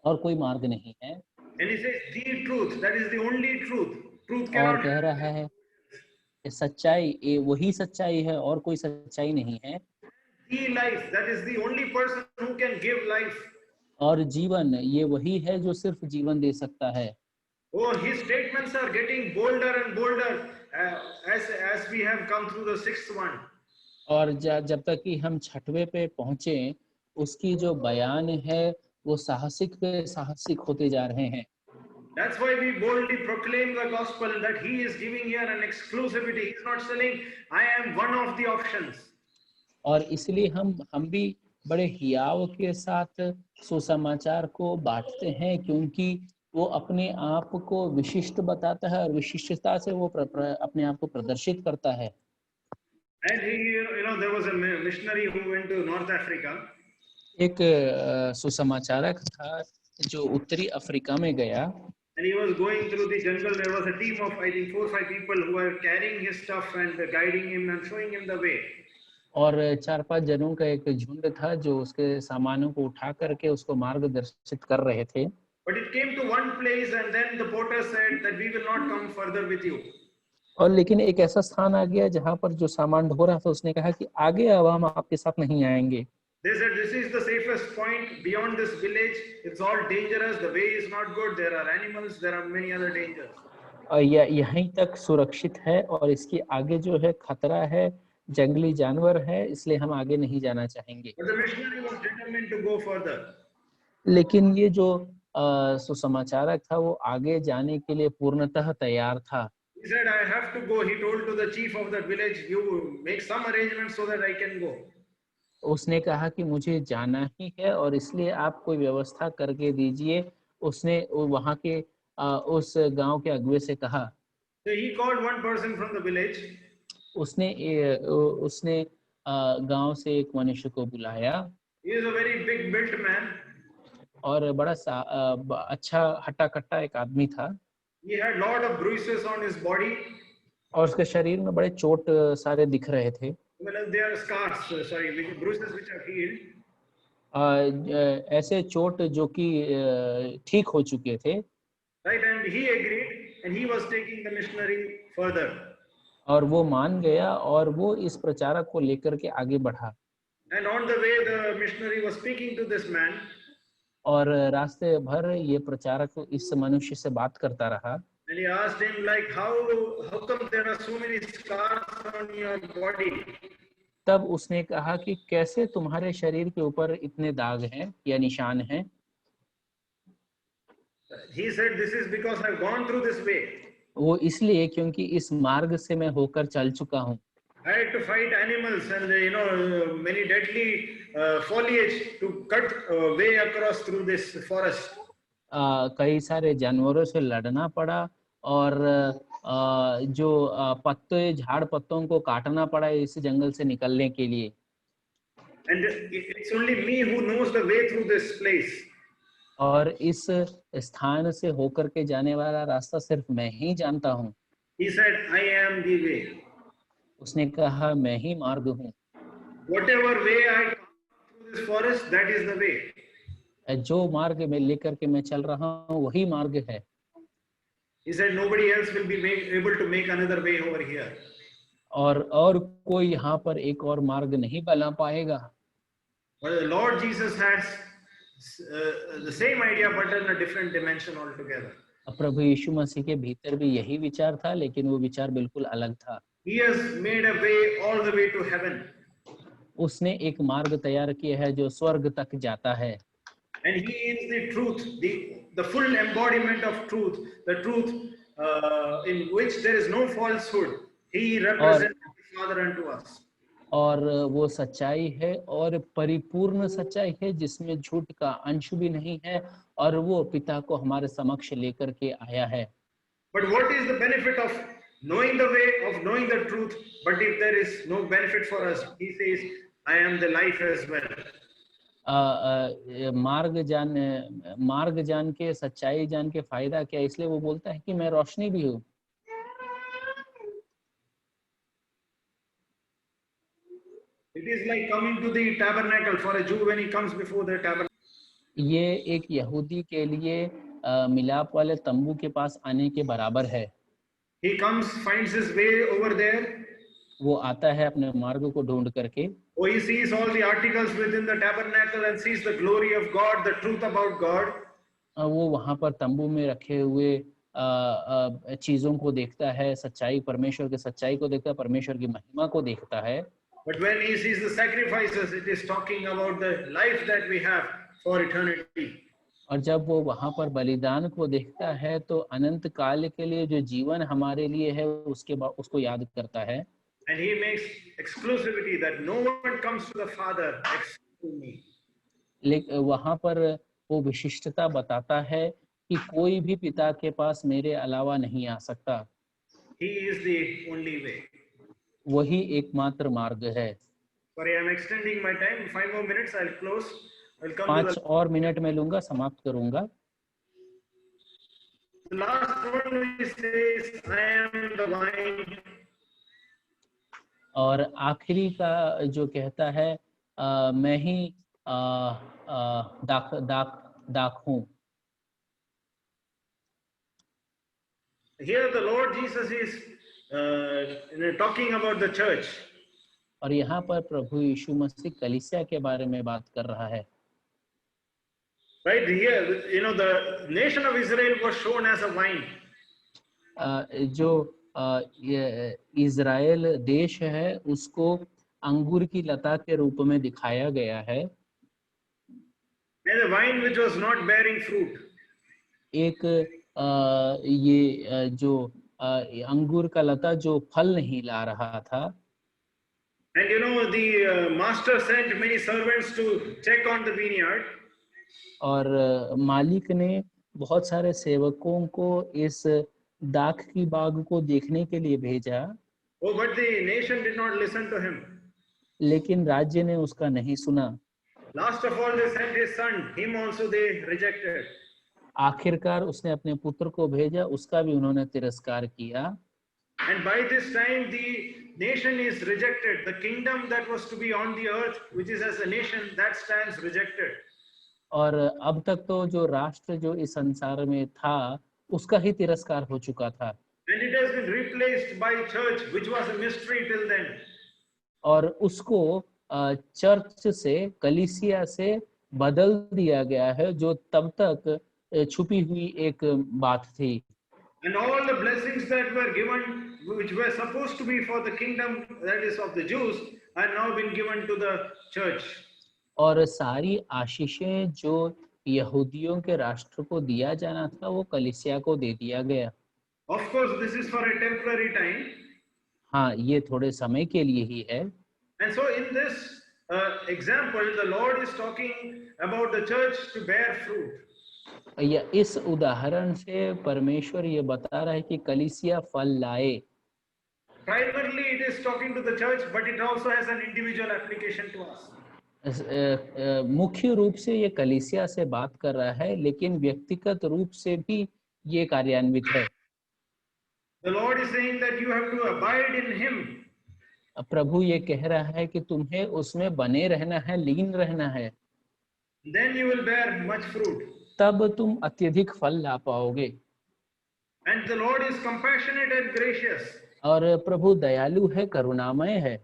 और कोई मार्ग नहीं है। And he says, the truth, that is the only truth. Truth और cannot कह रहा है कि सच्चाई ये वही सच्चाई है और कोई सच्चाई नहीं है, the life, that is the only person who can give life. और जीवन ये वही है जो सिर्फ जीवन दे सकता है। Oh, his statements are getting bolder and bolder as we have come through the sixth one. और जब तक कि हम छठवें पे पहुंचे, उसकी जो बयान है वो साहसिक पे साहसिक होते जा रहे हैं। That's why we boldly proclaim the gospel that he is giving here an exclusivity. He's not saying, I am one of the options. और इसलिए हम भी बड़े हियाव के साथ सुसमाचार को बांटते हैं, क्योंकि वो अपने आप को विशिष्ट बताता है और विशिष्टता से वो अपने आप को प्रदर्शित करता है। And there was a missionary who went to North Africa. एक सुसमाचारक था जो उत्तरी अफ्रीका में गया, And he was going through the jungle. There was a team of, I think, 4 or 5 people who were carrying his stuff and guiding him and showing him the way. और 4-5 जनों का एक झुंड था जो उसके सामानों को उठा करके उसको मार्गदर्शित कर रहे थे। But it came to one place and then the porter said that we will not come further with you. और लेकिन एक ऐसा स्थान आ गया जहाँ पर जो सामान ढो रहा था उसने कहा कि आगे अब हम आपके साथ नहीं आएंगे। They said this is the safest point. Beyond this village, it's all dangerous. The way is not good. There are animals. There are many other dangers. और यहीं तक सुरक्षित है और इसके आगे जो है खतरा है, जंगली जानवर है, इसलिए हम आगे नहीं जाना चाहेंगे। But the missionary was determined to go further. लेकिन ये जो सुसमाचारक था वो आगे जाने के लिए पूर्णतः तैयार था। He said, I have to go. He told to the chief of that village, you make some arrangements so that I can go. उसने कहा कि मुझे जाना ही है और इसलिए आप कोई व्यवस्था करके दीजिए। उसने वहाँ के उस गांव के अगुवे से कहा। So he called one person from the village. उसने गांव से एक मनुष्य को बुलाया। He is a very big built man. और बड़ा अच्छा हट्टा कट्टा एक आदमी था। He had lot of bruises on his body. और उसके शरीर में बड़े चोट सारे दिख रहे थे। Well, there are scars, bruises which are healed. ऐसे चोट जो कि ठीक हो चुके थे। Right, and he agreed, and he was taking the missionary further. और वो मान गया और वो इस प्रचारक को लेकर के आगे बढ़ा। And on the way, the missionary was speaking to this man. और रास्ते भर ये प्रचारक इस मनुष्य से बात करता रहा। And he asked him, like, how come there are so many scars on your body? तब उसने कहा कि कैसे तुम्हारे शरीर के ऊपर इतने दाग हैं या निशान हैं? He said, this is because I've gone through this way. वो इसलिए क्योंकि इस मार्ग से मैं होकर चल चुका हूँ। I had to fight animals and many deadly foliage to cut way across through this forest. कई सारे जानवरों से लड़ना पड़ा और जो पत्ते झाड़ पत्तों को काटना पड़ा इस जंगल से निकलने के लिए। And it's only me who knows the way through this place. और इस स्थान से होकर के जाने वाला रास्ता सिर्फ मैं ही जानता हूँ। He said, I am the way. उसने कहा मैं ही मार्ग हूँ। Whatever way I come through this forest, that is the way. जो मार्ग में लेकर के मैं चल रहा हूँ वही मार्ग है। He said, nobody else will be able to make another way over here. और कोई यहाँ पर एक और मार्ग नहीं बना पाएगा। But the Lord Jesus has the same idea, but in a different dimension altogether. प्रभु यीशु मसीह के भीतर भी यही विचार था, लेकिन वो विचार बिल्कुल अलग था। He has made a way all the way to heaven. उसने एक मार्ग तैयार किया है जो स्वर्ग तक जाता है। And he is the truth, the full embodiment of truth, the truth in which there is no falsehood. He represents the Father unto us. और वो सच्चाई है और परिपूर्ण सच्चाई है जिसमें झूठ का अंश भी नहीं है और वो पिता को हमारे समक्ष लेकर के आया है। But what is the benefit of knowing the way, of knowing the truth? But if there is no benefit for us, he says, I am the life as well. मार्ग जान के, सच्चाई जान के फायदा क्या, इसलिए वो बोलता है कि मैं रोशनी भी हूँ। It is like coming to the tabernacle for a Jew when he comes before the tabernacle. ये एक यहूदी के लिए मिलाप वाले तंबू के पास आने के बराबर है। He comes, finds his way over there. वो आता है अपने मार्ग को ढूंढ करके, Oh, he sees all the articles within the tabernacle and sees the glory of God, the truth about God. वो वहां पर तंबू में रखे हुए चीजों को देखता है, सच्चाई, परमेश्वर की सच्चाई को देखता है, परमेश्वर की महिमा को देखता है। But when he sees the sacrifices, it is talking about the life that we have for eternity. और जब वो वहां पर बलिदान को देखता है तो अनंत काल के लिए जो जीवन हमारे लिए है उसको याद करता है। And he makes exclusivity that no one comes to the Father except through me. लेकिन वहां पर वो विशिष्टता बताता है कि कोई भी पिता के पास मेरे अलावा नहीं आ सकता। He is the only way. वही एकमात्र मार्ग है। Sorry, I'm extending my time. 5 more minutes, I'll close. I'll come to 5 और मिनट में लूंगा, समाप्त करूंगा। the last one. He says, I am the vine. और आखिरी का जो कहता है मैं ही दाख हूँ। Here the Lord Jesus is talking about the church. और यहाँ पर प्रभु यीशु मसीह कलीसिया के बारे में बात कर रहा है। Right here, the nation of Israel was shown as a vine. जो इज़राइल देश है उसको अंगूर की लता के रूप में दिखाया गया है। And a vine which was not bearing fruit. एक ये जो अंगूर का लता जो फल नहीं ला रहा था। And the master sent many servants to check on the vineyard. और मालिक ने बहुत सारे सेवकों को इस दाख की बाग को देखने के लिए भेजा। Oh, but the nation did not listen to him. लेकिन राज्य ने उसका नहीं सुना। Last of all, they sent his son. Him also they rejected. आखिरकार उसने अपने पुत्र को भेजा, उसका भी उन्होंने तिरस्कार किया। And by this time, the nation is rejected. The kingdom that was to be on the earth, which is as a nation, that stands rejected. और अब तक तो जो राष्ट्र जो इस संसार में था उसका ही तिरस्कार हो चुका था। And it has been replaced by church, which was a mystery till then. और उसको चर्च से, कलीसिया से बदल दिया गया है जो तब तक छुपी हुई एक बात थी। And all the blessings that were given, which were supposed to be for the kingdom, that is of the Jews, are now been given to the church. और सारी आशीषें जो यहूदियों के राष्ट्र को दिया जाना था वो कलीसिया को दे दिया गया। Of course, this is for a temporary time. हाँ, ये थोड़े समय के लिए ही है। And so in this example, the Lord is talking about the church to bear fruit. या इस उदाहरण से परमेश्वर ये बता रहा है कि कलीसिया फल लाए। Primarily, it is talking to the church, but it also has an individual application to us. मुख्य रूप से ये कलीसिया से बात कर रहा है, लेकिन व्यक्तिगत रूप से भी ये कार्यान्वित है। The Lord is saying that you have to abide in Him. प्रभु ये कह रहा है कि तुम्हें उसमें बने रहना है, लीन रहना है। Then you will bear much fruit. तब तुम अत्यधिक फल ला पाओगे। And the Lord is compassionate and gracious. और प्रभु दयालु है, करुणामय है।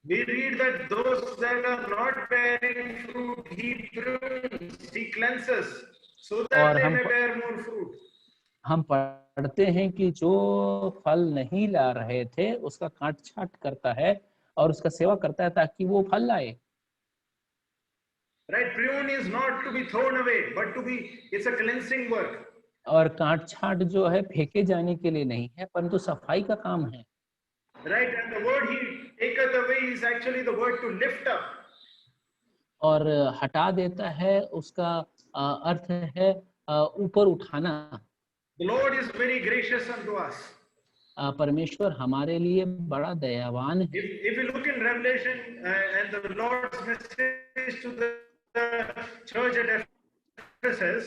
We read that those that are not bearing fruit, He prunes, He cleanses, so that they may bear more fruit. हम पढ़ते हैं कि जो फल नहीं ला रहे थे उसका काट छाट करता है और उसका सेवा करता है ताकि वो फल लाए। Right, prune is not to be thrown away, but to be, it's a cleansing work. और काट छाट जो है फेंके जाने के लिए नहीं है, परंतु सफाई का काम है। Right, and the word He taketh away is actually the word to lift up. और हटा देता है उसका अर्थ है ऊपर उठाना। The Lord is very gracious unto us. परमेश्वर हमारे लिए बड़ा दयावान है। If we look in Revelation and the Lord's message to the church at Ephesus,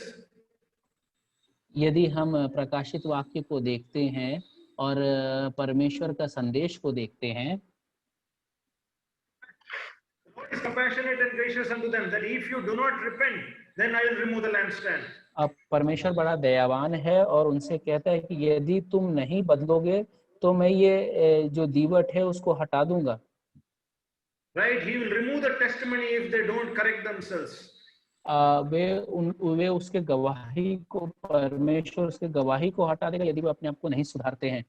यदि हम प्रकाशित वाक्य को देखते हैं और परमेश्वर का संदेश को देखते हैं, the Lord is compassionate and gracious unto them, that if you do not repent, then I will remove the lampstand. अब परमेश्वर बड़ा दयावान है और उनसे कहता है कि यदि तुम नहीं बदलोगे तो मैं ये जो दीवट है उसको हटा दूंगा। Right? He will remove the testimony if they don't correct themselves. वे उसके गवाही को, परमेश्वर उसके गवाही को हटा देगा यदि वे अपने आप को नहीं सुधारते हैं।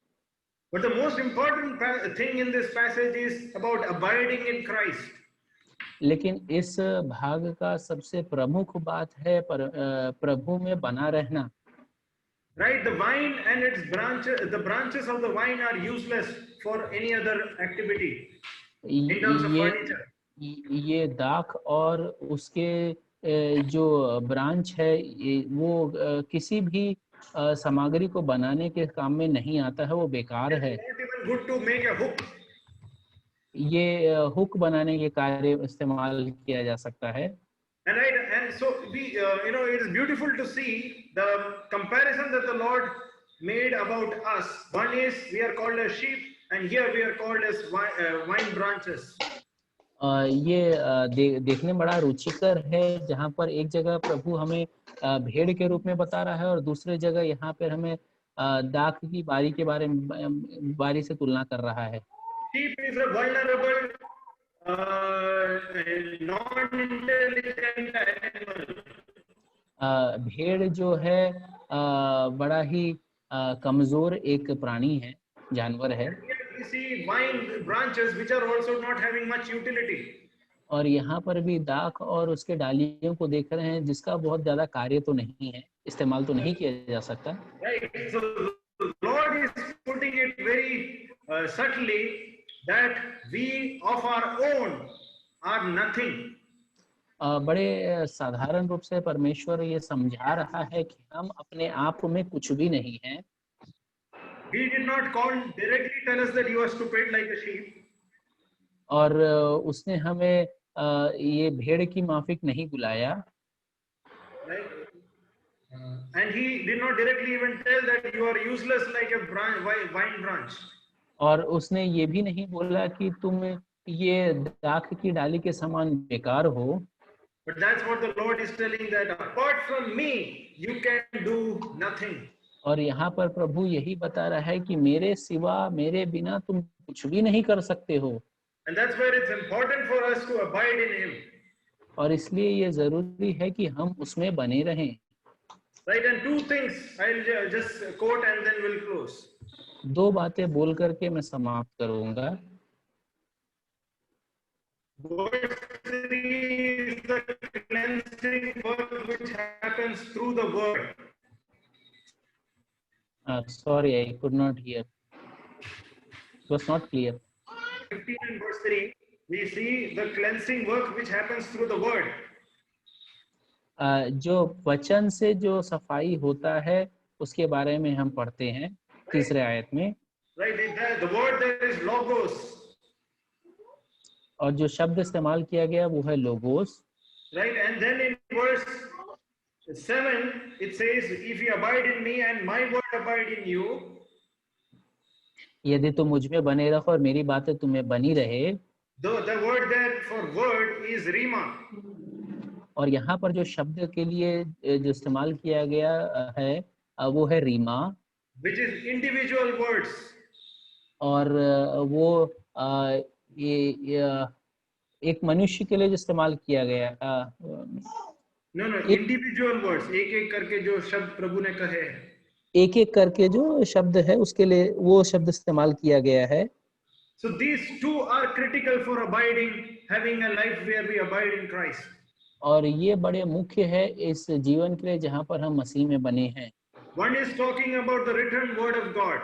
But the most important thing in this passage is about abiding in Christ. लेकिन इस भाग का सबसे प्रमुख बात है प्रभु में बना रहना। Right? The vine and its branches, the branches of the vine are useless for any other activity in terms of furniture. ये दाख और उसके जो ब्रांच है वो किसी भी सामग्री को बनाने के काम में नहीं आता है, वो बेकार है। It's not even good to make a hook. ये हुक बनाने के कार्य इस्तेमाल किया जा सकता है। And so we, it is beautiful to see the comparison that the Lord made about us. One is we are called as sheep, and here we are called as vine branches. ये देखने बड़ा रुचिकर है, जहाँ पर एक जगह प्रभु हमें भेड़ के रूप में बता रहा है और दूसरे जगह यहाँ पर हमें दाख की बारी के बारी से तुलना कर रहा है। Sheep is a vulnerable, non-intelligent animal. भेड़ जो है बड़ा ही कमजोर एक प्राणी है, जानवर है। We see vine branches which are also not having much utility. और यहाँ पर भी दाख और उसके डालियों को देख रहे हैं जिसका बहुत ज्यादा कार्य तो नहीं है, इस्तेमाल तो नहीं किया जा सकता। Right. So the Lord is putting it very subtly that we of our own are nothing. बड़े साधारण रूप से परमेश्वर ये समझा रहा है कि हम अपने आप में कुछ भी नहीं हैं। He did not directly tell us that you are stupid like a sheep. और उसने हमें ये भेड़ की माफिक नहीं बुलाया। Right? And he did not directly even tell that you are useless like a vine branch. और उसने ये भी नहीं बोला कि तुम ये दाख की डाली के समान बेकार हो। But that's what the Lord is telling, that apart from me you can do nothing. और यहाँ पर प्रभु यही बता रहा है कि मेरे सिवा, मेरे बिना तुम कुछ भी नहीं कर सकते हो। And that's where it's important for us to abide in him. और इसलिए ये जरूरी है कि हम उसमें बने रहें। Right, and two things I'll just quote and then we'll close. दो बातें बोल करके मैं समाप्त करूंगा। Verse 3 is the cleansing work which happens through the word. Sorry, I could not hear. It was not clear. 15 and verse 3, we see the cleansing work which happens through the word. जो वचन से जो सफाई होता है उसके बारे में हम पढ़ते हैं तीसरे आयत में। Right, the word there is logos. और जो शब्द इस्तेमाल किया गया वो है logos. Right, and then in verse 7 it says, if you abide in me and my word abide in you. यदि तुम मुझ में बने रहो और मेरी बातें तुम्हें बनी रहे। The word there for word is rima. और यहाँ पर जो शब्द के लिए जो इस्तेमाल किया गया है वो है Reema, which is individual words. और वो ये एक मनुष्य के लिए जो इस्तेमाल किया गया। No, individual words, एक करके जो शब्द प्रभु ने कहे हैं, एक करके जो शब्द है उसके लिए वो शब्द इस्तेमाल किया गया है। So these two are critical for abiding, having a life where we abide in Christ. और ये बड़े मुख्य है इस जीवन के लिए जहाँ पर हम मसीह में बने हैं। One is talking about the written word of God.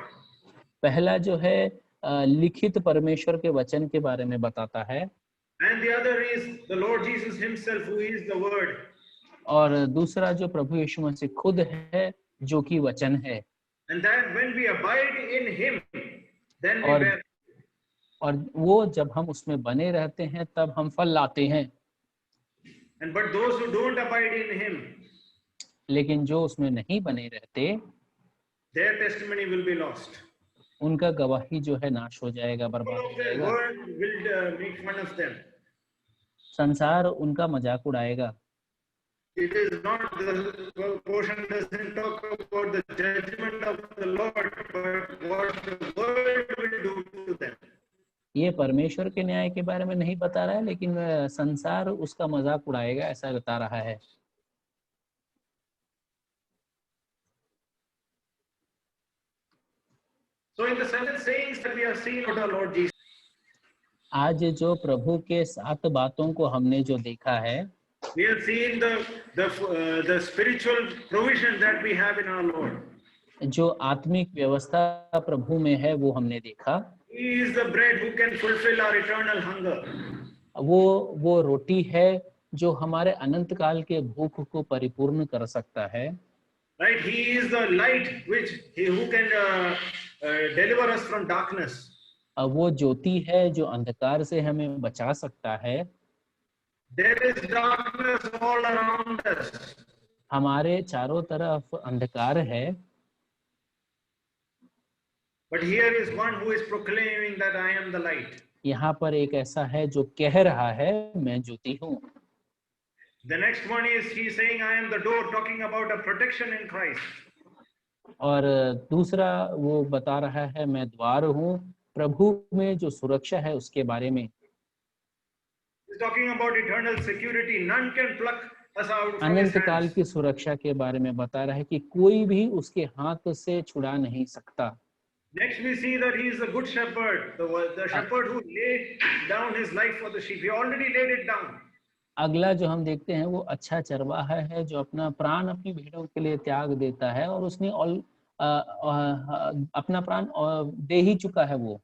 पहला जो है लिखित परमेश्वर के वचन के बारे में बताता है। And the other is the Lord Jesus himself, who is the word. और दूसरा जो प्रभु यीशु मसीह खुद है जो कि वचन है। And that when we abide in him, then we bear. और वो जब हम उसमें बने रहते हैं तब हम फल लाते हैं। And but those who don't abide in him, लेकिन जो उसमें नहीं बने रहते, their testimony will be lost. उनका गवाही जो है नाश हो जाएगा, All बर्बाद of हो the जाएगा। world will make fun of them. संसार उनका मजाक उड़ाएगा। It is not, the portion doesn't talk about the judgment of the Lord, but what the world will do to them. ये परमेश्वर के न्याय के बारे में नहीं बता रहा है, लेकिन संसार उसका मजाक उड़ाएगा, ऐसा बता रहा है। So in the 7 sayings that we have seen of our Lord Jesus, आज जो प्रभु के 7 बातों को हमने जो देखा है, we have seen the spiritual provision that we have in our Lord. जो आत्मिक व्यवस्था प्रभु में है वो हमने देखा। He is the bread who can fulfill our eternal hunger. वो रोटी है जो हमारे अनंत काल के भूख को परिपूर्ण कर सकता है। Right? He is the light who can deliver us from darkness. वो ज्योति है जो अंधकार से हमें बचा सकता है। There is darkness all around us. हमारे चारों तरफ अंधकार है। But here is one who is proclaiming that I am the light. यहाँ पर एक ऐसा है जो कह रहा है मैं ज्योति हूँ। The next one is he saying I am the door, talking about a protection in Christ. और दूसरा वो बता रहा है मैं द्वार हूँ, प्रभु में जो सुरक्षा है उसके बारे में। He's talking about eternal security. None can pluck us out from his अनंत काल hands. की सुरक्षा के बारे में बता रहा है कि कोई भी उसके हाथ से छुड़ा नहीं सकता। Next we see that he is the good shepherd, the shepherd who laid down his life for the sheep. He already laid it down. अगला जो हम देखते हैं वो अच्छा चरवाहा है जो अपना प्राण अपनी भेड़ों के लिए त्याग देता है, और उसने अपना प्राण दे ही चुका है। वो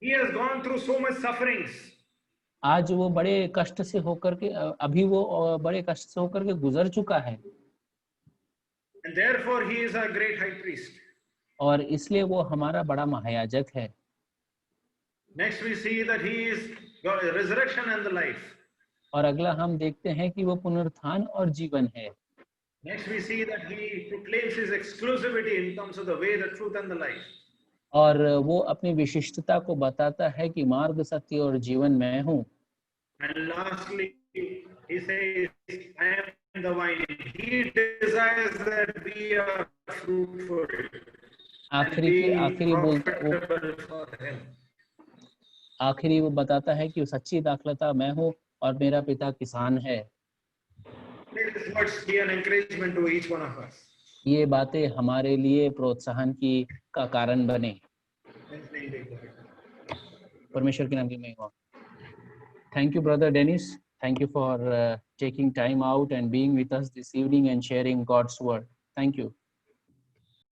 He has gone through so much sufferings. आज वो बड़े कष्ट से होकर के अभी वो बड़े कष्ट से होकर के गुजर चुका है, And therefore he is our great high priest. और इसलिए वो हमारा बड़ा महायाजक है। Next we see that he is God, resurrection and the life. और अगला हम देखते हैं कि वो पुनरुत्थान और जीवन है। Next we see that he proclaims his exclusivity in terms of the way, the truth and the life. और वो अपनी विशिष्टता को बताता है कि मार्ग, सत्य और जीवन मैं हूँ। And lastly he says I am the vine. He desires that we are fruitful. आखिरी वो बताता है कि सच्ची दाखलता मैं हूँ और मेरा पिता किसान है। These words be an encouragement to each one of us. ये बातें हमारे लिए प्रोत्साहन का कारण बने। परमेश्वर के नाम की महिमा। Thank you, Brother Dennis. Thank you for taking time out and being with us this evening and sharing God's word. Thank you.